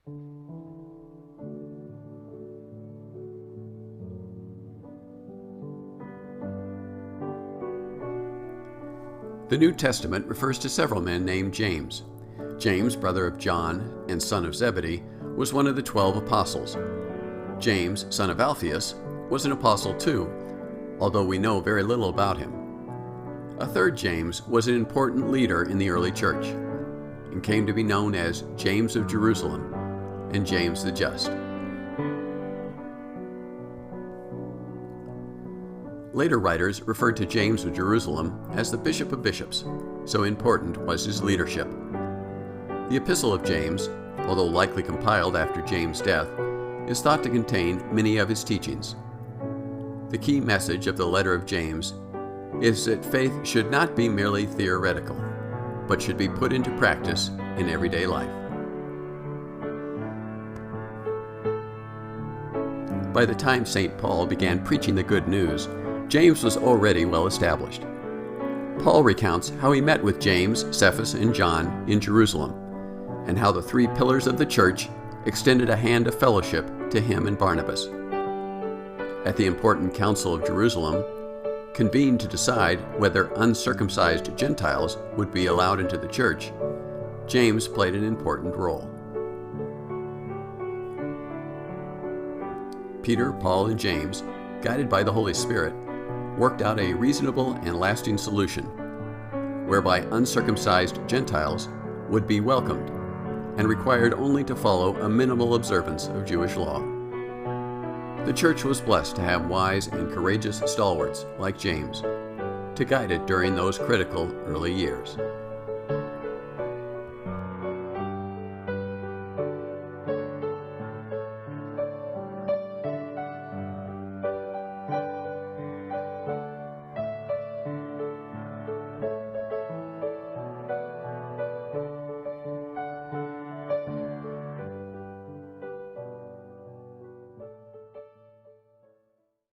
The New Testament refers to several men named James. James, brother of John and son of Zebedee, was one of the 12 apostles. James, son of Alphaeus, was an apostle too, although we know very little about him. A third James was an important leader in the early church and came to be known as James of Jerusalem and James the Just. Later writers referred to James of Jerusalem as the Bishop of Bishops, so important was his leadership. The Epistle of James, although likely compiled after James' death, is thought to contain many of his teachings. The key message of the letter of James is that faith should not be merely theoretical, but should be put into practice in everyday life. By the time St. Paul began preaching the good news, James was already well established. Paul recounts how he met with James, Cephas, and John in Jerusalem, and how the three pillars of the church extended a hand of fellowship to him and Barnabas. At the important Council of Jerusalem, convened to decide whether uncircumcised Gentiles would be allowed into the church, James played an important role. Peter, Paul, and James, guided by the Holy Spirit, worked out a reasonable and lasting solution, whereby uncircumcised Gentiles would be welcomed and required only to follow a minimal observance of Jewish law. The church was blessed to have wise and courageous stalwarts like James to guide it during those critical early years.